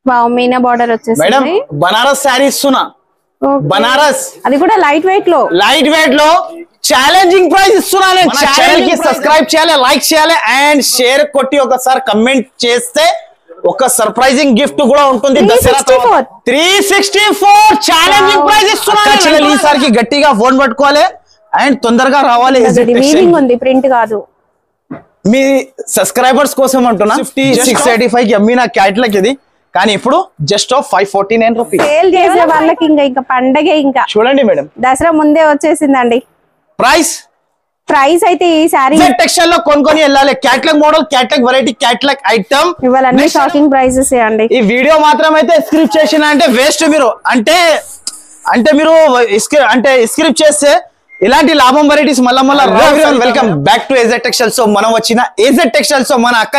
Wow Meena border వచ్చేసింది madam Banaras sari ఇస్తున్నా బనారస్ అది కూడా లైట్ వెయిట్ లో ఛాలెంజింగ్ ప్రైస్ ఇస్తున్నా నేను ఛానల్ కి సబ్స్క్రైబ్ చేయాలి లైక్ చేయాలి అండ్ షేర్ కొట్టి ఒకసారి కమెంట్ చేస్తే ఒక సర్ప్రైజింగ్ గిఫ్ట్ కూడా ఉంటుంది దసరా 364 ఛాలెంజింగ్ ప్రైస్ ఇస్తున్నా ఈసారికి గట్టిగా ఫోన్ పట్టుకోవాలి అండ్ తొందరగా రావాలి ఉంది ప్రింట్ కాదు మీ సబ్స్క్రైబర్స్ కోసం అంటున్నా 685 కి అమ్మిన క్యాట్లాగ్ ఇది కానీ ఇప్పుడు జస్ట్ 549 రూపీస్ సేల్ చేసే వాళ్ళకి ఇంకా పండగే ఇంకా చూడండి మేడం దసరా ముందే వచ్చేసిందండి ప్రైస్ అయితే ఈ సారీ టెక్స్టైల్ లో కొనుక్కొని వెళ్ళాలి catalogue model catalogue variety catalogue item ఇవాళ షాకింగ్ ప్రైసెస్ అండి ఈ వీడియో మాత్రం అయితే స్క్రిప్ట్ చేసిన అంటే వేస్ట్ మీరు అంటే మీరు అంటే స్క్రిప్ట్ చేస్తే ఇలాంటి లాభం వెరైటీస్ మళ్ళా welcome back to AZ textiles. So మనం వచ్చిన ఏజెడ్ టెక్స్టైల్స్ మన అక్క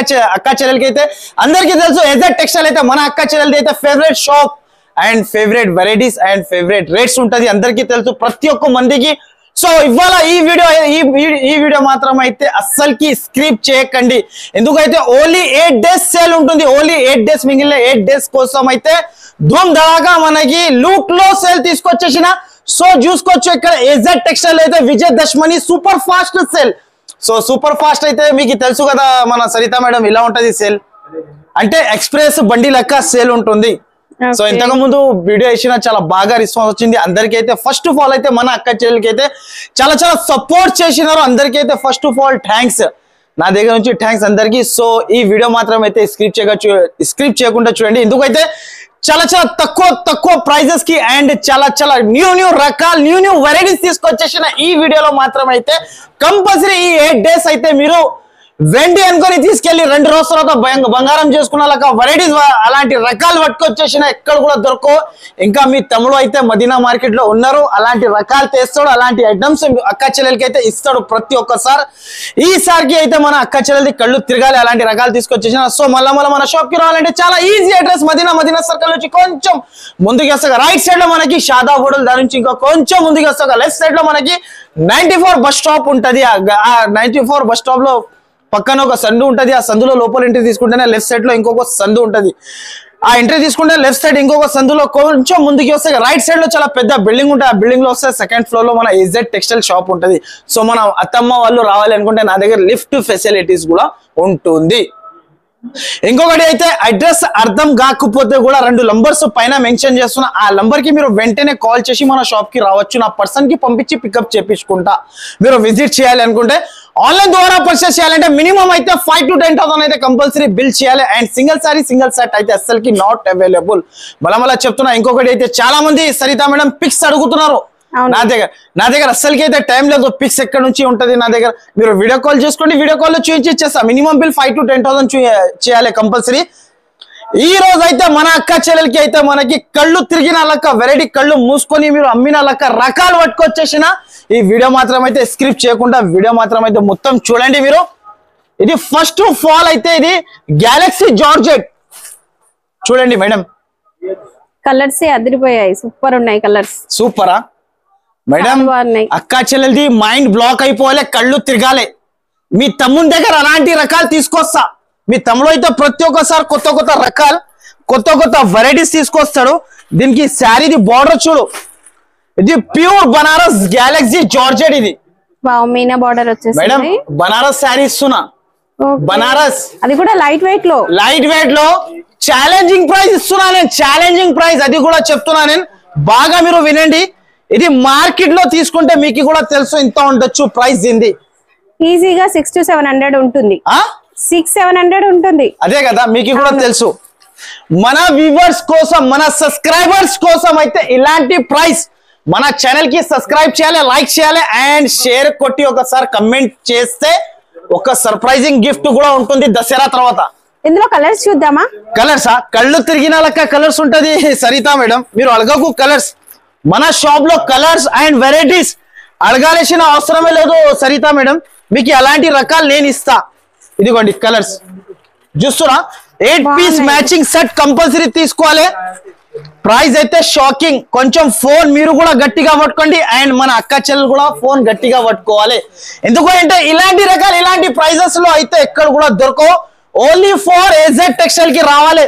చెల్లెలకి అయితే అందరికీ తెలుసు ఏజెడ్ టెక్స్టైల్ అయితే మన అక్క చెల్లెలది అయితే favourite shop and favourite varieties and favourite rates ఉంటది అందరికీ తెలుసు ప్రతి ఒక్క మందికి. సో ఇవాళ ఈ వీడియో మాత్రం అయితే అస్సలకి స్క్రిప్ట్ చేయకండి ఎందుకైతే ఓన్లీ 8 days సేల్ ఉంటుంది ఓన్లీ 8 days మిగిలిన 8 days కోసం అయితే ధూమ్ ధడాగా మనకి లూట్ లో సేల్ తీసుకొచ్చేసిన. సో చూసుకోవచ్చు ఇక్కడ ఏజెడ్ టెక్స్టైల్ అయితే Vijayadashami super fast sale. So super fast అయితే మీకు తెలుసు కదా మన సరిత మేడం ఇలా ఉంటది సేల్ అంటే ఎక్స్ప్రెస్ బండి లెక్క సేల్ ఉంటుంది. సో ఇంతకు ముందు వీడియో వేసిన చాలా బాగా రెస్పాన్స్ వచ్చింది అందరికీ అయితే. ఫస్ట్ ఆఫ్ ఆల్ అయితే మన అక్క చెల్లెలకి అయితే చాలా సపోర్ట్ చేసినారు అందరికీ అయితే ఫస్ట్ ఆఫ్ ఆల్ థ్యాంక్స్ నా దగ్గర నుంచి థ్యాంక్స్ అందరికీ. సో ఈ వీడియో మాత్రం అయితే స్క్రిప్ట్ చేయకుండా చూడండి ఎందుకైతే చాలా తక్కువ ప్రైజెస్ కి అండ్ చాలా న్యూ రకాల న్యూ వెరైటీస్ తీసుకొచ్చేసిన ఈ వీడియోలో మాత్రం అయితే కంపల్సరీ ఈ 8 days అయితే మీరు వెండి అనుకొని తీసుకెళ్లి 2 రోజుల తర్వాత బంగారం చేసుకున్న వెరైటీస్ అలాంటి రకాలు పట్టుకొచ్చేసిన ఎక్కడ కూడా దొరకవు. ఇంకా మీ తమ్ముడు అయితే మదీనా మార్కెట్ లో ఉన్నారు అలాంటి రకాలు తెస్తాడు అలాంటి ఐటమ్స్ అక్క చెల్లెలకి అయితే ఇస్తాడు ప్రతి ఒక్కసారి. ఈసారికి అయితే మన అక్క చెల్లెలది కళ్ళు తిరగాలి అలాంటి రకాలు తీసుకొచ్చేసిన. సో మళ్ళా మన షాప్ కి రావాలంటే చాలా ఈజీ అడ్రస్ మదీనా సర్కిల్ నుంచి కొంచెం ముందుకు వస్తాగా రైట్ సైడ్ లో మనకి షాదా హోటల్ దాని నుంచి ఇంకా కొంచెం ముందుకు వస్తాగా లెఫ్ట్ సైడ్ లో మనకి 94 బస్ స్టాప్ ఉంటది. ఆ 94 బస్ స్టాప్ లో పక్కన ఒక సందు ఉంటది ఆ సందులో లోపల ఎంట్రీ తీసుకుంటేనే లెఫ్ట్ సైడ్ లో ఇంకొక సందు ఉంటది ఆ ఎంట్రీ తీసుకుంటే లెఫ్ట్ సైడ్ ఇంకొక సందులో కొంచెం ముందుకి వస్తే రైట్ సైడ్ లో చాలా పెద్ద బిల్డింగ్ ఉంటుంది ఆ బిల్డింగ్ లో వస్తే సెకండ్ ఫ్లోర్ లో మన ఏజెడ్ టెక్స్టైల్ షాప్ ఉంటది. సో మన అత్తమ్మ వాళ్ళు రావాలి అనుకుంటే నా దగ్గర లిఫ్ట్ ఫెసిలిటీస్ కూడా ఉంటుంది. ఇంకొకటి అయితే అడ్రస్ అర్థం కాకపోతే కూడా 2 నంబర్స్ పైన మెన్షన్ చేస్తున్నా ఆ నంబర్ కి మీరు వెంటనే కాల్ చేసి మన షాప్ కి రావచ్చు నా పర్సన్ కి పంపించి పికప్ చేపించుకుంటా. మీరు విజిట్ చేయాలి అనుకుంటే ఆన్లైన్ ద్వారా పర్చేస్ చేయాలంటే మినిమం అయితే 5 to 10,000 అయితే కంపల్సరీ బిల్ చేయాలి అండ్ సింగిల్ సెట్ అయితే అస్సలకి నాట్ అవైలబుల్. మళ్ళా చెప్తున్నా. ఇంకొకటి అయితే చాలా మంది సరిత మేడం పిక్స్ అడుగుతున్నారు నా దగ్గర అస్సలకి అయితే టైం లేదు పిక్స్ ఎక్కడ నుంచి ఉంటది నా దగ్గర మీరు వీడియో కాల్ చేసుకోండి వీడియో కాల్ లో చూపించి ఇచ్చేస్తా మినిమం బిల్ 5 to 10,000 చేయాలి కంపల్సరీ. ఈ రోజు అయితే మన అక్క చెల్లెలకి అయితే మనకి కళ్ళు తిరిగిన లెక్క వెరైటీ కళ్ళు మూసుకొని మీరు అమ్మిన లెక్క రకాలు పట్టుకొచ్చేసిన. ఈ వీడియో మాత్రం అయితే స్క్రిప్ట్ చేయకుండా వీడియో మాత్రం అయితే మొత్తం చూడండి మీరు. ఇది ఫస్ట్ ఆఫ్ ఆల్ అయితే ఇది గ్యాలక్సీ జార్జెట్ చూడండి మేడం కలర్స్ అదిరిపోయాయి సూపర్ ఉన్నాయి కలర్స్ సూపరా మేడం అక్క చెల్లెలది మైండ్ బ్లాక్ అయిపోవాలి కళ్ళు తిరగాలి. మీ తమ్ముని దగ్గర అలాంటి రకాలు తీసుకొస్తా మీ తమ్ముడు అయితే ప్రతి ఒక్కసారి కొత్త రకాలు కొత్త వెరైటీస్ తీసుకొస్తాడు. దీనికి శారీది బార్డర్ చూడు ఇది ప్యూర్ బనారస్ గ్యాలక్సీ జార్జెట్ ఇది మీనా బార్డర్ వచ్చేసి మేడం బనారస్ శారీ ఇస్తున్నా బనారస్ అది కూడా లైట్ వెయిట్ లో ఛాలెంజింగ్ ప్రైస్ ఇస్తున్నా నేను ఛాలెంజింగ్ ప్రైస్ అది కూడా చెప్తున్నా నేను బాగా మీరు వినండి. ఇది మార్కెట్ లో తీసుకుంటే మీకు కూడా తెలుసు ఇంత ఉండొచ్చు ప్రైస్ ఇది ఈజీగా 600 to 700 ఉంటుంది 600-700 ఉంటుంది అదే కదా మీకు కూడా తెలుసు. మన వ్యూవర్స్ కోసం మన సబ్స్క్రైబర్స్ కోసం అయితే ఇలాంటి ప్రైస్ మన ఛానల్ కి సబ్స్క్రైబ్ చేయాలి లైక్ చేయాలి అండ్ షేర్ కొట్టి ఒకసారి కమెంట్ చేస్తే ఒక సర్ప్రైజింగ్ గిఫ్ట్ కూడా ఉంటుంది దసరా తర్వాత. ఇందులో కలర్స్ చూద్దామా కలర్సా కళ్ళు తిరిగిన లెక్క కలర్స్ ఉంటది సరిత మేడం మీరు అడగకు కలర్స్ మన షాప్ లో కలర్స్ అండ్ వెరైటీస్ అడగాల్సిన అవసరమే లేదు సరిత మేడం మీకు అలాంటి రకాలు నేను ఇస్తా. ఇదిగోండి కలర్స్ చూస్తున్నా 8 piece మ్యాచింగ్ సెట్ కంపల్సరీ తీసుకోవాలి. ప్రైస్ అయితే షాకింగ్ కొంచెం ఫోన్ మీరు కూడా గట్టిగా పట్టుకోండి అండ్ మన అక్క చెల్లెలు కూడా ఫోన్ గట్టిగా పట్టుకోవాలి. ఎందుకంటే ఇలాంటి రకాలు ఇలాంటి ప్రైజెస్ లో అయితే ఎక్కడ కూడా దొరకవు ఓన్లీ ఫర్ ఏజెడ్ టెక్స్టైల్ కి రావాలి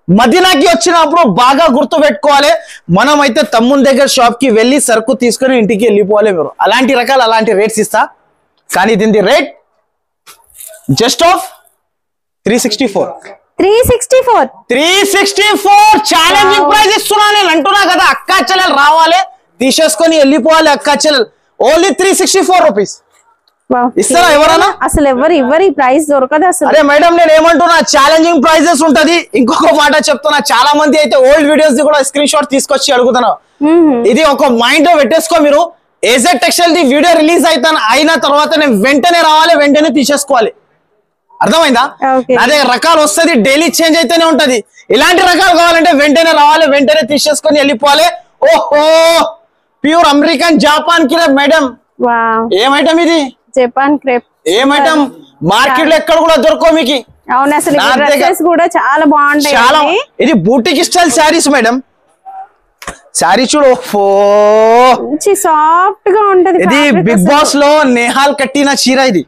మదీనాకి వచ్చినప్పుడు బాగా గుర్తు పెట్టుకోవాలి. మనం అయితే తమ్ముని దగ్గర షాప్ కి వెళ్ళి సరుకు తీసుకుని ఇంటికి వెళ్ళిపోవాలి. మీరు అలాంటి రకాలు అలాంటి రేట్స్ ఇస్తా, కానీ దీని rate just of 364 challenging price ఇస్తున్నా. నేను అంటున్నా కదా, అక్కా చెల్లెలు రావాలి, తీసేసుకొని వెళ్ళిపోవాలి. అక్కా చెల్లెలు ఓన్లీ 364 రూపీస్ ఇస్తారా ఎవరైనా? అసలు ఎవరు ఈ ప్రైస్ దొరకదు అసలు. అరే మేడం, నేను ఏమంటున్నా, ఛాలెంజింగ్ ప్రైజెస్ ఉంటది. ఇంకొక మాట చెప్తున్నా, చాలా మంది అయితే ఓల్డ్ వీడియోస్ కూడా స్క్రీన్ షాట్ తీసుకొచ్చి అడుగుతున్నా. ఇది ఒక మైండ్ లో పెట్టేసుకో. మీరు ఏజెడ్ టెక్స్టైల్ ది వీడియో రిలీజ్ అయిన తర్వాత నేను వెంటనే రావాలి, వెంటనే తీసేసుకోవాలి. అర్థమైందా? నా దగ్గర రకాలు వస్తుంది, డైలీ చేంజ్ అయితేనే ఉంటది. ఇలాంటి రకాలు కావాలంటే వెంటనే రావాలి, వెంటనే తీసేసుకొని వెళ్ళిపోవాలి. ఓహో, pure American Japan crepe madam. ఏం ఐటమ్ ఇది? Japan crepe. ఏం ఐటమ్? మార్కెట్ లో ఎక్కడ కూడా దొరకవు మీకు. అవును, అసలు డ్రెస్సెస్ కూడా చాలా బాగుంటాయి. చాలా. ఇది boutique style saris madam. Sari చూడు, సాఫ్ట్ గా ఉంటది. ఇది బిగ్ బాస్ లో నేహాల్ కట్టిన చీర. ఇది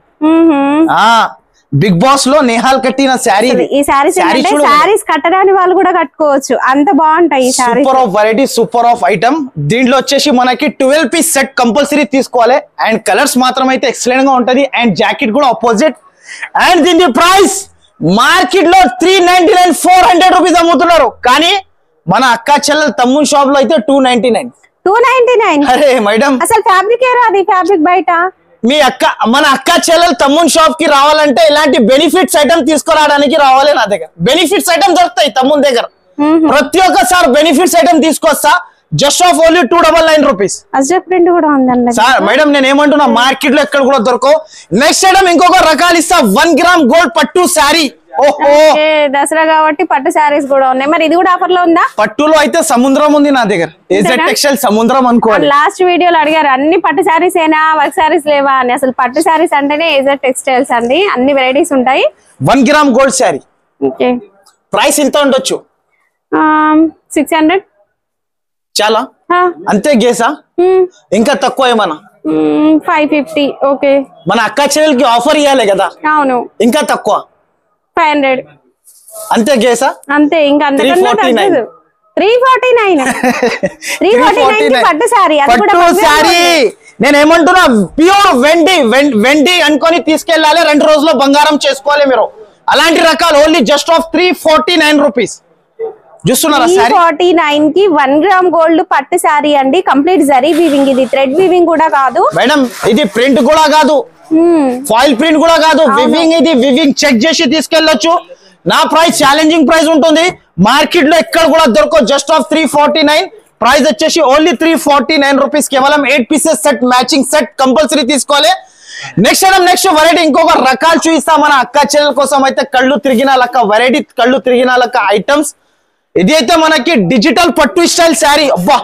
బిగ్ బాస్ లో నేహాల్ కట్టిన శారీ. ఈ శారీస్ కట్టడానికి వాళ్ళు కూడా కట్టుకోవచ్చు, అంత బాగుంటాయి ఈ sari. Super of variety, super of item. దీంట్లో వచ్చేసి మనకి 12 పీస్ సెట్ కంపల్సరీ తీసుకోవాలి. అండ్ కలర్స్ మాత్రం అయితే ఎక్సలెంట్ గా ఉంటది. అండ్ జాకెట్ కూడా ఆపోజిట్. అండ్ దీని ప్రైస్ మార్కెట్ లో 399 400 రూపీస్ అమ్ముతున్నారు. కానీ మన అక్కా చెల్లెల తమ్ముని షాప్ లో అయితే 299. అరే మేడం, అసలు ఫ్యాబ్రిక్ ఏ రాదు, ఫ్యాబ్రిక్ బయట. మన అక్క చెల్లెలు తమ్ముని షాప్ కి రావాలంటే ఇలాంటి బెనిఫిట్స్ ఐటమ్ తీసుకురావడానికి రావాలి. నా దగ్గర బెనిఫిట్స్ ఐటమ్ దొరుకుతాయి తమ్ముని దగ్గర. ప్రతి ఒక్కసారి బెనిఫిట్స్ ఐటమ్ తీసుకొస్తా. Just of only 299 rupees. Print కూడా ఉందండి సార్. మేడం, నేను ఏమంటున్నా, మార్కెట్ లో ఎక్కడ కూడా దొరకవు. నెక్స్ట్ ఐటమ్ ఇంకొక రకాలు ఇస్తా. 1 గ్రామ్ గోల్డ్ పట్టు శారీ. ఓహో, దసరా కాబట్టి పట్టు శారీస్ కూడా ఉన్నాయి. మరి ఇది కూడా ఆఫర్ లో ఉందా? పట్టులో అయితే సముద్రం ఉంది నా దగ్గర. ఏజెడ్ టెక్స్టైల్ సముద్రం అనుకోవాలి. లాస్ట్ వీడియోలో అడిగారు అన్ని పట్టు శారీస్ ఏనా, వర్క్ శారీస్ లేవా అని. అసలు పట్టు శారీస్ అంటేనే ఏజెడ్ టెక్స్టైల్స్ అండి, అన్ని వెరైటీస్ ఉంటాయి. 1 గ్రామ్ గోల్డ్ శారీ. ప్రైస్ ఎంత ఉండొచ్చు? 600. చాలా అంతే గేసా? ఇంకా తక్కువ ఏమన్నా? 550. ఓకే, మన అక్క చెల్లెలకి ఆఫర్ ఇవ్వాలి కదా. అవును, ఇంకా తక్కువ 500 అంతే గేసా? అంతే, ఇంకా 349. 349 పట్టు శారీ. పట్టు శారీ నేను ఏమంటున్నా, ప్యూర్ వెండి అనుకొని తీసుకెళ్ళాలి. 2 రోజుల్లో బంగారం చేసుకోవాలి మీరు. అలాంటి రకాలు ఓన్లీ జస్ట్ ఆఫ్ 349 రూపీస్. చూస్తున్నారా? 349 కి 1 గ్రామ్ గోల్డ్ పట్టు శారీ అండి. Complete zari weaving. ఇది థ్రెడ్ వీవింగ్ కూడా కాదు మేడం, ఇది ప్రింట్ కూడా కాదు, ఫాయిల్ ప్రింట్ కూడా కాదు, వివింగ్. ఇది వివింగ్ చెక్ చేసి తీసుకెళ్లొచ్చు. నా ప్రైస్ ఛాలెంజింగ్ ప్రైస్ ఉంటుంది. మార్కెట్ లో ఎక్కడ కూడా దొరకవు. Just of 349. ప్రైస్ వచ్చేసి ఓన్లీ 349 రూపీస్. కేవలం 8 pieces set, matching set compulsory తీసుకోవాలి. నెక్స్ట్ వెరైటీ ఇంకొక రకాలు చూపిస్తా. మన అక్క చెల్లెల కోసం అయితే కళ్ళు తిరిగిన లెక్క వెరైటీ, కళ్ళు తిరిగిన లెక్క ఐటమ్స్. ఇది అయితే మనకి డిజిటల్ పట్టు స్టైల్ శారీ. అబ్బా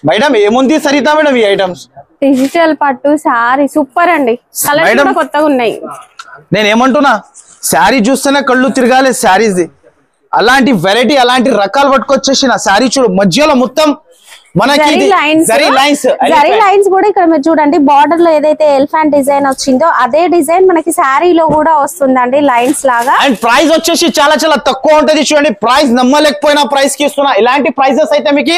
మేడం, ఏముంది సరిత మేడం ఈ ఐటమ్స్? డిజిటల్ పట్టు శారీ సూపర్ అండి. కలర్స్ కూడా కొత్తగా ఉన్నాయి. నేను ఏమంటున్నా, శారీ చూస్తేనే కళ్ళు తిరగాలి శారీస్. అలాంటి వెరైటీ, అలాంటి రకాలు పట్టుకొచ్చేసి నా శారీ చూడు. మధ్యలో మొత్తం మనకి జరీ లైన్స్ కూడా ఇక్కడ మీరు చూడండి. బార్డర్ లో ఏదైతే ఎలిఫెంట్ డిజైన్ వచ్చిందో అదే డిజైన్ మనకి శారీలో కూడా వస్తుందండి, లైన్స్ లాగా. అండ్ ప్రైస్ వచ్చేసి చాలా చాలా తక్కువ ఉంటది. చూడండి, ప్రైస్ నమ్మలేకపోయినా ప్రైస్ కి ఇస్తున్నా. ఇలాంటి ప్రైసెస్ అయితే మీకు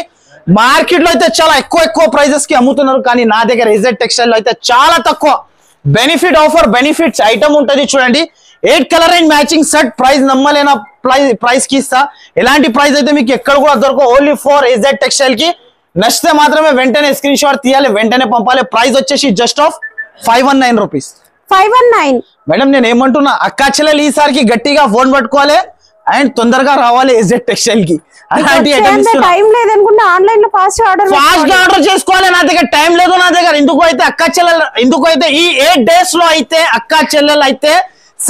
మార్కెట్ లో అయితే చాలా ఎక్కువ ప్రైజెస్ కి అమ్ముతున్నారు. కానీ నా దగ్గర ఏజెడ్ టెక్స్టైల్ లో అయితే చాలా తక్కువ. బెనిఫిట్ ఆఫర్, బెనిఫిట్స్ ఐటమ్ ఉంటది. చూడండి, 8 colour and matching set. Price నమ్మలేనా ప్రైస్ కి ఇస్తా. ఇలాంటి ప్రైస్ అయితే మీకు ఎక్కడ కూడా దొరకవు. ఓన్లీ ఫర్ ఏజెడ్ టెక్స్టైల్ కి. నచ్చితే మాత్రమే వెంటనే స్క్రీన్ షాట్ తీయాలి, వెంటనే పంపాలి. ప్రైస్ వచ్చేసి జస్ట్ ఆఫ్ 519 రూపీస్. 519. మేడం, నేను ఏమంటున్నా, అక్కా చెల్లెలు ఈసారికి గట్టిగా ఫోన్ పట్టుకోవాలి అండ్ తొందరగా రావాలి ఏజెడ్ టెక్స్టైల్ కి. అలాంటి టైం లేదనుకుంటే ఆన్లైన్ లో ఫాస్ట్ ఆర్డర్ చేసుకోవాలి. నా దగ్గర టైం లేదు. నా దగ్గర ఎందుకు అయితే ఈ 8 డేస్ లో అయితే అక్కా చెల్లెలు అయితే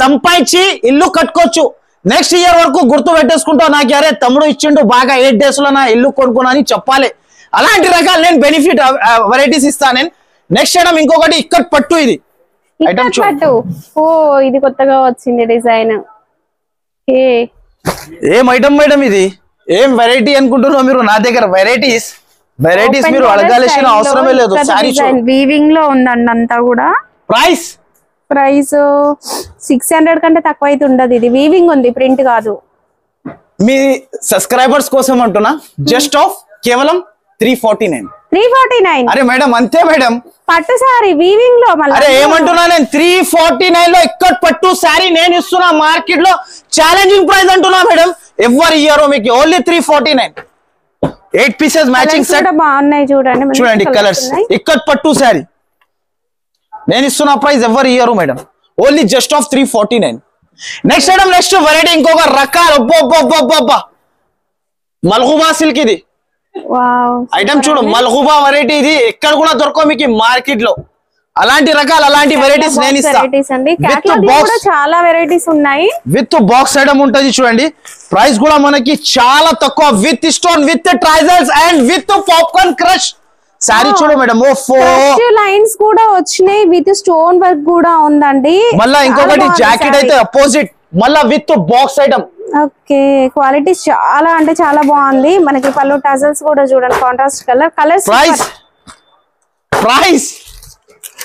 సంపాదించి ఇల్లు కట్టుకోవచ్చు. నెక్స్ట్ ఇయర్ వరకు గుర్తు పెట్టేసుకుంటావు. నాకు అరే తమ్ముడు ఇచ్చిండు బాగా 8 డేస్ లో నా ఇల్లు కొనుక్కున్నా అని చెప్పాలి. అలాంటి రకాలు నేను బెనిఫిట్ వెరైటీస్ ఇస్తాను. నేను నెక్స్ట్ ఐటమ్ ఇంకొకటి ఇక్కత్ పట్టు. ఇది ఐటమ్ పట్టు. ఓ, ఇది కొత్తగా వచ్చింది డిజైన్. ఏం ఐటమ్ మేడం ఇది? ఏం వెరైటీ అనుకుంటున్నావు మీరు? నా దగ్గర వెరైటీస్ మీరు అడగాల్సిన అవసరమే లేదు. వీవింగ్ లో ఉందండి అంతా కూడా. ప్రైస్ 600 కంటే తక్కువ అయితే ఉండదు. ఇది వీవింగ్ ఉంది, ప్రింట్ కాదు. మీ సబ్స్క్రైబర్స్ కోసం అంటున్నా జస్ట్ ఆఫ్ కేవలం 349. 349. అరే మేడం అంతే మేడం, పట్టు సారీ వీవింగ్ లో మళ్ళీ. అరే ఏమంటున్నా నేను 349 లో ఇక్కడ పట్టు శారీ నేను ఇస్తున్నా, మార్కెట్ లో ఛాలెంజింగ్ ప్రైస్ అంటున్నా మేడం. ఎవరు ఇయ్యారో మీకు, ఓన్లీ 349. 8 పీసెస్ మ్యాచింగ్ సెట్ బాగున్నాయి చూడండి. చూడండి కలర్స్, ఇక్కడ పట్టు శారీ నేను ఇస్తున్న ప్రైస్ ఎవరు ఇయ్యారు madam, only just of 349. Next item, next variety, ఇంకొక రకాలు మల్హుబా సిల్క్ ఇది ఐటమ్ చూడు. మల్హుబా వెరైటీ ఇది ఎక్కడ కూడా దొరకవు మీకు మార్కెట్ లో. అలాంటి రకాలు, అలాంటి వెరైటీస్ నేను ఇస్తాను. చాలా వెరైటీస్ ఉన్నాయి. విత్ బాక్స్ ఐటమ్ ఉంటది చూడండి. ప్రైస్ కూడా మనకి చాలా తక్కువ, విత్ స్టోన్, విత్ ట్రైజల్స్ and with popcorn crush sari చూడు మేడం. లైన్స్ కూడా వచ్చినాయి, విత్ స్టోన్ వర్క్ కూడా ఉందండి. మళ్ళా ఇంకొకటి జాకెట్ అయితే అపోజిట్, మళ్ళా with box item. Okay, quality చాలా అంటే చాలా బాగుంది. మనకి పళ్ళు టజల్స్ కూడా చూడండి, కాంట్రాస్ట్ కలర్స్. ప్రైస్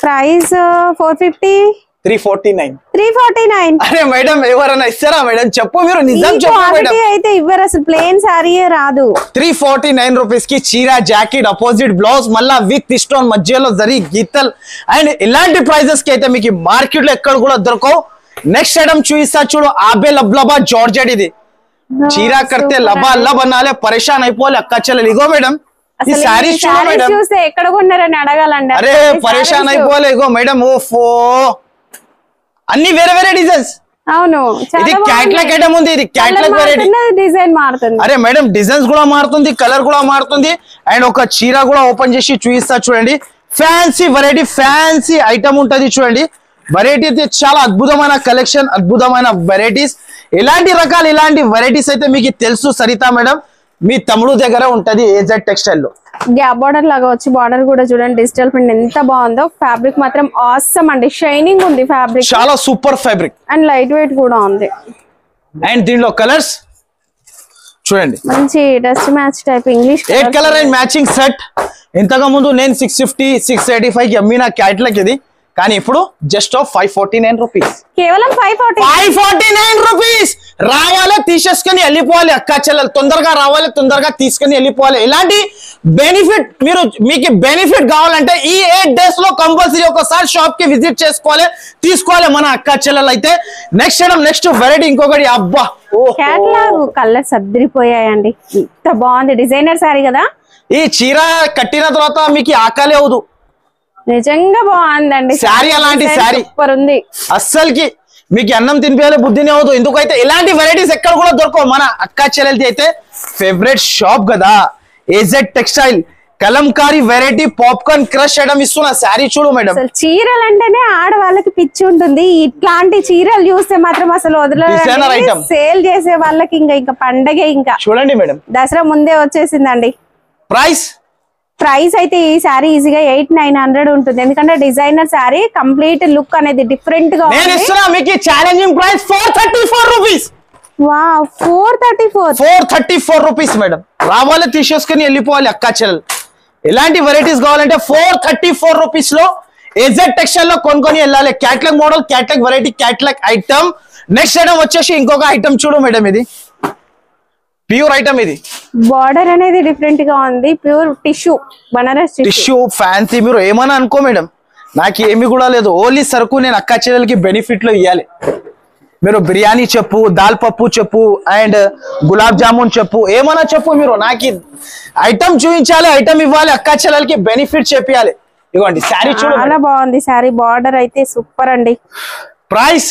450. 349. అరే మేడం ఎవరైనా ఇస్తారా మేడం, చెప్పు మీరు నిజం చెప్పు మేడం. అయితే ఇవ్వరు అసలు, ప్లేన్ సారీయే రాదు. 349 రూపీస్ కి చీర, జాకెట్, అపోజిట్ బ్లౌజ్, మళ్ళా విత్ స్టోన్, మధ్యలో జరీ గీతల్ అండ్ ఇలాంటి ప్రైజెస్ కి అయితే మీకు మార్కెట్ లో ఎక్కడ కూడా దొరకవు. నెక్స్ట్ ఐటమ్ చూపిస్తా చూడు, ఆబే లబ్లబా జార్జెట్. ఇది చీరా కడితే లబా లబ్ అనాలే, పరేషాన్ అయిపోలే అక్క చెల్లెలు. ఇగో మేడం ఈ సారీస్ చూడు మేడం, చూస్తే ఎక్కడ కొన్నారని అడగాలండి. అరే పరేషాన్ అయిపోలే. ఇగో మేడం ఓఫో, అన్ని వేరే వేరే డిజైన్స్. అవును, ఇది క్యాట్లాగ్ ఐటమ్ ఉంది, ఇది క్యాట్లాగ్ వెరైటీ. డిజైన్ మారుతుంది. అరే మేడం డిజైన్స్ కూడా మారుతుంది, కలర్ కూడా మారుతుంది. అండ్ ఒక చీర కూడా ఓపెన్ చేసి చూపిస్తా చూడండి. ఫ్యాన్సీ వెరైటీ, ఫ్యాన్సీ ఐటమ్ ఉంటది చూడండి. వెరైటీ అయితే చాలా అద్భుతమైన కలెక్షన్, అద్భుతమైన వెరైటీస్. ఇలాంటి రకాలు, ఇలాంటి వెరైటీస్ అయితే మీకు తెలుసు సరిత మేడం, మీ తమ్ముడు దగ్గర ఉంటది ఏజెడ్ టెక్స్టైల్ లో. గ్యాప్ బార్డర్ లాగా వచ్చి, బార్డర్ కూడా చూడండి డిజిటల్ ప్రింట్ ఎంత బాగుందో. ఫ్యాబ్రిక్ మాత్రం ఆసమ్ అండి, షైనింగ్ ఉంది ఫ్యాబ్రిక్, చాలా super fabric and light weight కూడా ఉంది. అండ్ దీనిలో కలర్స్ చూడండి, మంచి dust match type English 8 colour and matching set. ఇంతకు ముందు నేను 650, 685 కి అమ్మిన క్యాట్లాగ్ ఇది, కానీ ఇప్పుడు జస్ట్ ఆఫ్ 549 రూపీస్. కేవలం 549 రూపీస్. రావాలి తీసేసుకొని వెళ్ళిపోవాలి అక్క చెల్లెలు, తొందరగా రావాలి, తొందరగా తీసుకొని వెళ్ళిపోవాలి. ఇలాంటి బెనిఫిట్ మీకు బెనిఫిట్ కావాలంటే ఈ 8 days లో కంపల్సరీ ఒకసారి షాప్ కి విజిట్ చేసుకోవాలి, తీసుకోవాలి మన అక్క చెల్లెలు అయితే. నెక్స్ట్ ఐటమ్, నెక్స్ట్ వెరైటీ ఇంకొకటి. అబ్బా క్యాట్లాగ్ కలర్స్ అద్దరిపోయాయండి, ఎంత బాగుంది. డిజైనర్ సారీ కదా, ఈ చీర కట్టిన తర్వాత మీకు ఆకలి అవదు, నిజంగా బాగుందండి శారీ. అలాంటి శారీ సూపర్ ఉంది అస్సలకి, మీకు అన్నం తినిపించాలి బుద్ధినే అవదు. ఎందుకైతే ఇలాంటి వెరైటీస్ ఎక్కడ కూడా దొరకవు. మన అక్క చెల్లెలది అయితే ఫేవరెట్ షాప్ కదా AZ textile. Kalamkari variety, popcorn crush item ఇస్తున్నా. శారీ చూడు మేడం, చీరలు అంటేనే ఆడవాళ్ళకి పిచ్చి ఉంటుంది. ఇట్లాంటి చీరలు చూస్తే మాత్రం అసలు వదలరు. సేల్ చేసే వాళ్ళకి ఇంకా పండగే. ఇంకా చూడండి మేడం, దసరా ముందే వచ్చేసిందండి. ప్రైస్ అయితే ఈ సారీ ఈజీగా 800-900 ఉంటుంది, ఎందుకంటే డిజైనర్ సారీ కంప్లీట్ లుక్ అనేది డిఫరెంట్ గా నేను ఇస్తున్నా మీకు challenging price 434 rupees. Wow, 434 rupees madam. రావాలి తీసేసుకుని వెళ్ళిపోవాలి అక్క చెల్లెలు. ఇలాంటి వెరైటీస్ కావాలంటే 434 రూపీస్ లో ఏజెడ్ టెక్స్టైల్ లో కొనుక్కొని వెళ్ళాలి. Catalogue model, catalogue variety, catalogue item. Next item వచ్చేసి ఇంకొక ఐటమ్ చూడు మేడం, ఇది ప్యూర్ ఐటమ్. ఇది బార్డర్ అనేది డిఫరెంట్ గా ఉంది, pure tissue, Banaras tissue fancy. మీరు ఏమన్నా అనుకో మేడం, నాకు ఏమి కూడా లేదు, ఓన్లీ సరుకు నేను అక్క చెల్లెలకి బెనిఫిట్ లో ఇవ్వాలి. మీరు బిర్యానీ చెప్పు, దాల్ పప్పు చెప్పు, అండ్ గులాబ్ జామున్ చెప్పు, ఏమన్నా చెప్పు, మీరు నాకు ఐటమ్ చూపించాలి, ఐటమ్ ఇవ్వాలి, అక్క చెల్లెలకి బెనిఫిట్ చెప్పాలి. ఇవ్వండి శారీ చూడు, చాలా బాగుంది శారీ. బార్డర్ అయితే సూపర్ అండి. ప్రైస్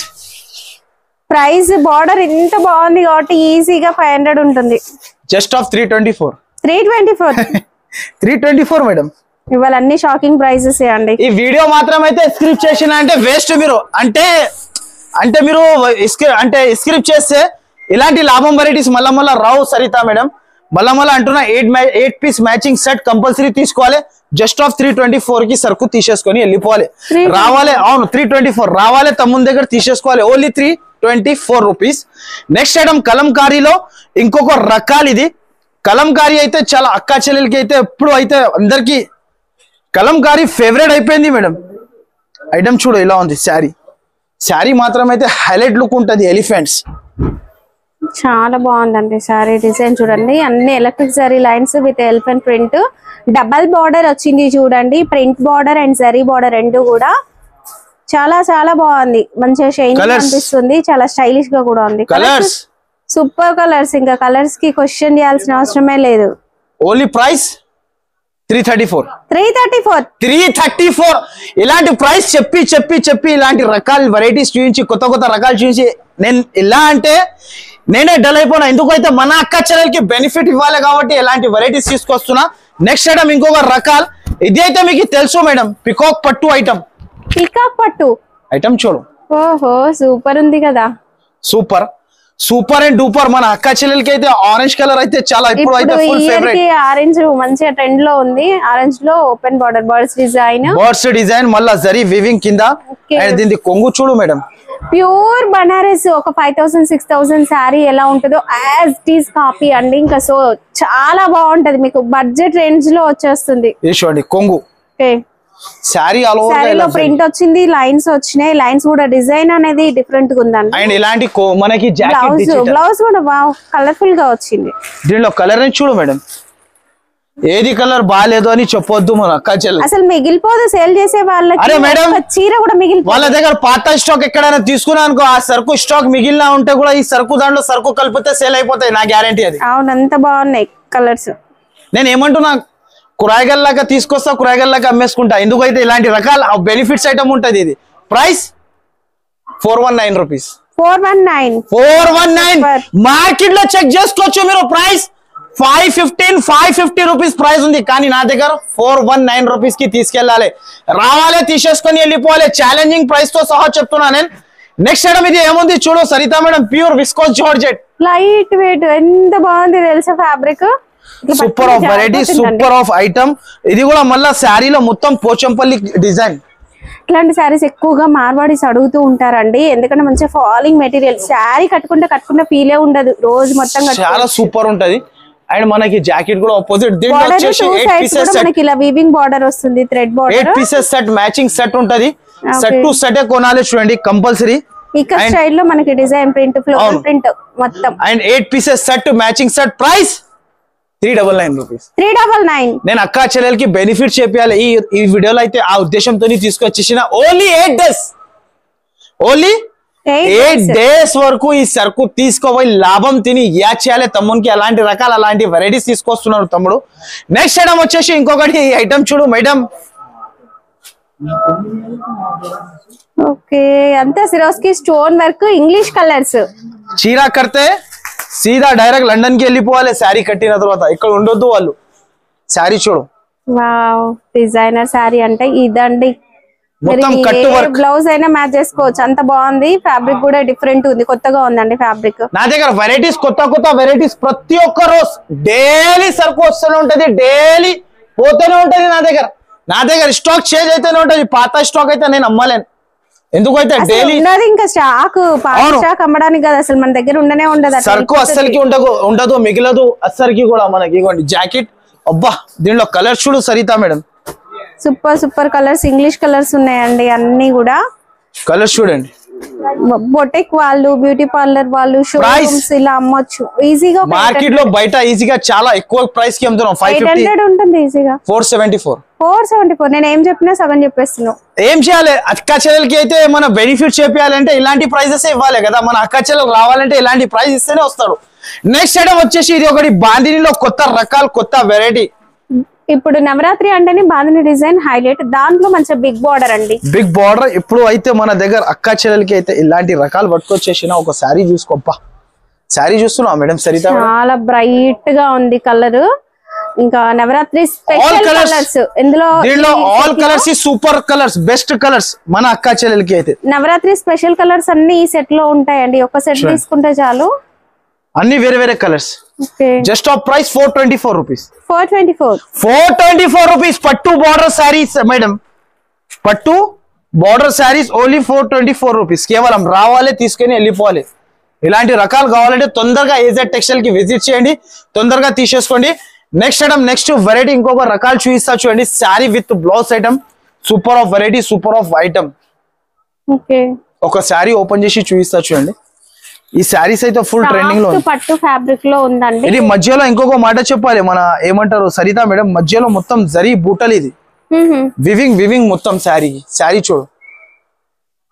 బార్డర్ ఎంత బాగుంది కాబట్టి ఈజీగా 500 ఉంటుంది. Just of 324. 324 మేడం. ఇవాళ అన్ని షాకింగ్ ప్రైజెస్ అండి. ఈ వీడియో మాత్రం అయితే స్క్రిప్ట్ చేసిన అంటే వేస్ట్. మీరు అంటే మీరు స్క్రిప్ట్ చేస్తే ఇలాంటి లాభం వెరైటీస్ మళ్ళా రావు సరిత మేడం. మళ్ళా అంటున్నా 8 పీస్ మ్యాచింగ్ సెట్ కంపల్సరీ తీసుకోవాలి. జస్ట్ ఆఫ్ 324 కి సరుకు తీసేసుకొని వెళ్ళిపోవాలి. రావాలి, అవును 324 రావాలి, తమ్ముని దగ్గర తీసేసుకోవాలి. Only 324 rupees. నెక్స్ట్ ఐటమ్ కలంకారీలో ఇంకొక రకాలు. ఇది కలంకారీ అయితే చాలా అక్క చెల్లెలకి అయితే ఎప్పుడు అయితే అందరికి కలంకారీ ఫేవరెట్ అయిపోయింది మేడం. ఐటమ్ చూడు ఇలా ఉంది. శారీ మాత్రం అయితే హైలైట్ లుక్ ఉంటుంది. ఎలిఫెంట్స్ చాలా బాగుందండి సారీ డిజైన్ చూడండి. అన్ని electric zari lines with elephant print, double border వచ్చింది చూడండి. Print border and zari border రెండు కూడా చాలా చాలా బాగుంది. మంచిగా షైన్ అనిపిస్తుంది, చాలా స్టైలిష్ గా కూడా ఉంది. కలర్స్ సూపర్ కలర్స్, ఇంకా కలర్స్ కి క్వశ్చన్ చేయాల్సిన అవసరమే లేదు. Only price 334. ఇలాంటి ప్రైస్ చెప్పి చెప్పి చెప్పి ఇలాంటి రకాల వెరైటీస్ చూపించి కొత్త కొత్త రకాలు చూపించి నేను ఇలా అంటే నేనే డల్ అయిపోయినా. ఎందుకైతే మన అక్క చెల్లెలకి బెనిఫిట్ ఇవ్వాలి కాబట్టి ఇలాంటి వెరైటీస్ తీసుకొస్తున్నా. నెక్స్ట్ ఐటమ్ ఇంకొక రకాల్, ఇది అయితే మీకు తెలుసు మేడం, పికాక్ పట్టు ఐటమ్. పికాక్ పట్టు ఐటమ్ చూడు, ఓహో సూపర్ ఉంది కదా. Super and duper. మన అక్క చెల్లెలకి అయితే ఆరెంజ్ కలర్ అయితే చాలా ఇప్పుడు అయితే ఫుల్ ఫేవరెట్. ఆరెంజ్ మంచిగా ట్రెండ్ లో ఉంది. ఆరెంజ్ లో ఓపెన్ బార్డర్, బర్డ్స్ డిజైన్ మళ్ళా జరీ వీవింగ్ కింద. అండ్ దీని కొంగు చూడు మేడం, ప్యూర్ బనారస్. ఒక 5000-6000 శారీ ఎలా ఉంటుందో యాజ్ ఇట్ ఈస్ కాపీ అండి. ఇంకా సో చాలా బాగుంటది, మీకు బడ్జెట్ రేంజ్ లో వచ్చేస్తుంది. చూడండి కొంగు, శారీలో ప్రింట్ వచ్చింది, లైన్స్ వచ్చినాయి. లైన్స్ కూడా డిజైన్ అనేది డిఫరెంట్ గా ఉందండి. అండ్ ఇలాంటి మనకి బ్లౌజ్ కూడా కలర్ఫుల్ గా వచ్చింది. దీనిలో కలర్ చూడు మేడం, ఏది కలర్ బాగాలేదు అని చెప్పొద్దు మన అక్క చెల్లెలు. అసలు మిగిలిపోదు సేల్ చేసే వాళ్ళకి. అరే మేడం, చీర కూడా మిగిలిపోదు. వాళ్ళ దగ్గర పాత స్టాక్ ఎక్కడైనా తీసుకున్నా అనుకో, ఆ సరుకు స్టాక్ మిగిలినా ఉంటే కూడా ఈ సరుకు దాంట్లో సరుకు కలిపితే సేల్ అయిపోతాయి, నా గ్యారంటీ అది. అవును, అంత బాగున్నాయి కలర్స్. నేను ఏమంటున్నా, కూరగాయలాగా తీసుకొస్తా, కూరగాయలాగా అమ్మేసుకుంటా. ఎందుకైతే ఇలాంటి రకాల బెనిఫిట్స్ ఐటమ్ ఉంటది. ఇది ప్రైస్ 419 రూపీస్. 419 మార్కెట్ లో చెక్ చేసుకోవచ్చు మీరు. ప్రైస్ 550 రూపీస్ ప్రైస్ ఉంది, కానీ నా దగ్గర 419 రూపీస్ కి తీసుకెళ్ళాలి. రావాలి, తీసేసుకొని వెళ్ళిపోవాలి. ఛాలెంజింగ్ ప్రైస్ తో సహా చెప్తున్నా నేను. నెక్స్ట్ ఐటమ్ ఇది ఏముంది చూడు Saritha madam, pure viscose georgette, light weight. ఎంత బాగుంది తెలుసా fabric. Super of variety, super of item. ఇది కూడా మళ్ళా శారీలో మొత్తం పోచంపల్లి డిజైన్. ఇట్లాంటి శారీస్ ఎక్కువగా మార్వాడీస్ అడుగుతూ ఉంటారండి, ఎందుకంటే మంచిగా ఫాలింగ్ మెటీరియల్. శారీ కట్టుకుంటే ఫీలే ఉండదు, రోజు మొత్తం చాలా సూపర్ ఉంటది. అండ్ మనకి జాకెట్ కూడా ఆపోజిట్. దీంట్లో వచ్చేసి 8 పీసెస్ సెట్, మనకి ఇలా వీవింగ్ బార్డర్ వస్తుంది, thread border. 8 pieces set, matching set ఉంటది. సెట్ టు సెట్ కొనాలి చూడండి కంపల్సరీ. ఇక్కడ స్టైల్ లో మనకి డిజైన్ ప్రింట్, ఫ్లోరల్ ప్రింట్ మొత్తం. And 8 pieces set, matching set. Price 399 rupees. 399. నేను అక్క చెల్లెలకి బెనిఫిట్ చెప్పాలి ఈ వీడియోలో అయితే, ఆ ఉద్దేశంతో తీసుకొచ్చేసిన. ఓన్లీ 8 డేస్, ఓన్లీ 8 డేస్ వరకు ఈ సరుకు తీసుకోపోయి లాభం తిని యాడ్ చేయాలి తమ్మునికి. అలాంటి రకాల అలాంటి వెరైటీస్ తీసుకొస్తున్నారు తమ్ముడు. నెక్స్ట్ ఐటమ్ వచ్చేసి ఇంకొకటి ఐటమ్ చూడు మేడం. ఓకే, అంతా Swarovski stone work, English colours. చీర కడితే సీదా డైరెక్ట్ లండన్ కి వెళ్ళిపోవాలి. శారీ కట్టిన తర్వాత ఇక్కడ ఉండొద్దు వాళ్ళు. శారీ చూడు, వావ్, డిజైనర్ శారీ అంటే ఇదండి. బ్లౌజ్ అయినా మ్యాచ్ చేసుకోవచ్చు, అంత బాగుంది. ఫ్యాబ్రిక్ కూడా డిఫరెంట్ ఉంది, కొత్తగా ఉందండి ఫ్యాబ్రిక్. నా దగ్గర వెరైటీస్, కొత్త కొత్త వెరైటీస్ ప్రతి ఒక్క రోజు డైలీ సరుకు వస్తూనే ఉంటది, డైలీ పోతూనే ఉంటది. నా దగ్గర స్టాక్ చేంజ్ అయితేనే ఉంటది. పాత స్టాక్ అయితే నేను అమ్మలేను, ఎందుకైతే డైలీ ఇంకా స్టాక్ స్టాక్ అమ్మడానికి కదా, అసలు మన దగ్గర ఉండనే ఉండదు. సరుకు అస్సలకి ఉండదు, మిగిలదు అస్సలకి కూడా. మనకి ఇవ్వండి జాకెట్. అబ్బా, దీనిలో కలర్ చూడు Saritha madam, super colours, English colours ఉన్నాయండి అన్ని కూడా. కలర్స్ చూడండి. బొటెక్ వాళ్ళు, బ్యూటీ పార్లర్ వాళ్ళు, షోరూమ్స్ ఇలా అమ్మొచ్చు ఈజీగా. మార్కెట్ లో బయట ఈజీగా చాలా ఎక్కువ ప్రైస్ కి అమ్ముతున్నాం. 500 ఉంటుంది ఈజీగా. 474. నేను ఏం చెప్పినా సగం చెప్పేస్తున్నావు. ఏం చేయాలి, అక్క చెల్లెలకి అయితే మన బెనిఫిట్ చెప్పాలంటే ఇలాంటి ప్రైజెస్ ఇవ్వాలి కదా. మన అక్క చెల్లెలు రావాలంటే ఇలాంటి ప్రైస్ ఇస్తేనే వస్తాడు. నెక్స్ట్ ఐటమ్ వచ్చేసి ఇది ఒకటి బాందినిలో కొత్త రకాలు, కొత్త వెరైటీ. ఇప్పుడు నవరాత్రి అంటేనే బాందిని డిజైన్ హైలైట్. దాంట్లో మంచి బిగ్ బార్డర్ అండి, బిగ్ బార్డర్. ఇప్పుడు అయితే మన దగ్గర అక్క చెల్లెలకి అయితే ఇలాంటి రకాలు పట్టుకొచ్చేసిన. ఒక శారీ చూసుకోప్ప, శారీ చూస్తున్నావా మేడం సరిత? చాలా బ్రైట్ గా ఉంది కలర్. ఇంకా నవరాత్రి స్పెషల్ కలర్స్ ఇందులో. దీనిలో all colours super colours, best colours మన అక్క చెల్లెలకి అయితే. నవరాత్రి స్పెషల్ కలర్స్ అన్ని ఈ సెట్ లో ఉంటాయండి. ఒక సెట్ తీసుకుంటే చాలు, అన్ని వేరే వేరే colours. Just of price 424 rupees. 424 rupees. పట్టు బార్డర్ శారీస్ మేడం, పట్టు బార్డర్ శారీస్ ఓన్లీ 424 రూపీస్. కేవలం రావాలి, తీసుకొని వెళ్ళిపోవాలి. ఇలాంటి రకాలు కావాలంటే తొందరగా ఏజెడ్ టెక్స్టైల్ కి విజిట్ చేయండి, తొందరగా తీసేసుకోండి. నెక్స్ట్ ఐటమ్, నెక్స్ట్ వెరైటీ ఇంకొక రకాలు చూపిస్తా చూడండి. Sari with blouse item, super of variety, super of item. ఒక శారీ ఓపెన్ చేసి చూపిస్తా చూడండి. ఈ శారీస్ అయితే ఫుల్ ట్రెండింగ్ లో పట్టు ఫ్యాబ్రిక్ లో ఉందండి. ఇది మధ్యలో ఇంకొక మాట చెప్పాలి, మన ఏమంటారు సరిత మేడం, మధ్యలో మొత్తం జరీ బూటలు, ఇది వివింగ్ మొత్తం శారీ చూడు,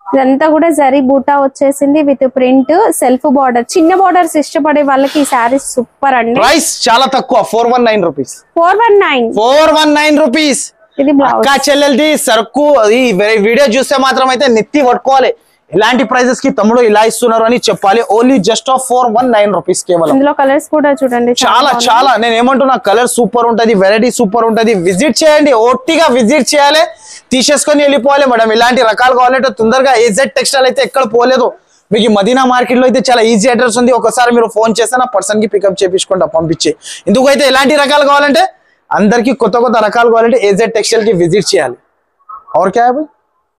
ఇదంతా కూడా జరీ బూటా వచ్చేసింది విత్ ప్రింట్, సెల్ఫ్ బార్డర్. చిన్న బార్డర్స్ ఇష్టపడే వాళ్ళకి ఈ శారీ సూపర్ అండి. ప్రైస్ చాలా తక్కువ, 419 రూపీస్. 419 రూపీస్. ఇది అక్క చెల్లెలది సరుకు. ఈ వీడియో చూస్తే మాత్రం అయితే నెత్తి పట్టుకోవాలి, ఇలాంటి ప్రైజెస్ కి తమ్ముడు ఇలా ఇస్తున్నారు అని చెప్పాలి. ఓన్లీ జస్ట్ ఆఫ్ 419 రూపీస్ కేవలం. ఇందులో కలర్స్ కూడా చూడండి, చాలా నేను ఏమంటున్నా, కలర్ సూపర్ ఉంటది, వెరైటీ సూపర్ ఉంటది. విజిట్ చేయండి, ఓట్టిగా విజిట్ చేయాలి, తీసేసుకొని వెళ్ళిపోవాలి మేడం. ఇలాంటి రకాలు కావాలంటే తొందరగా ఏజెడ్ టెక్స్టైల్ అయితే ఎక్కడ పోలేదు. మీకు మదీనా మార్కెట్ లో అయితే చాలా ఈజీ అడ్రస్ ఉంది. ఒకసారి మీరు ఫోన్ చేస్తే నా పర్సన్ కి పికప్ చేపించుకుంటా, పంపించి. ఎందుకైతే ఇలాంటి రకాలు కావాలంటే, అందరికి కొత్త రకాలు కావాలంటే ఏజెడ్ టెక్స్టైల్ కి విజిట్ చేయాలి. और क्या है भाई?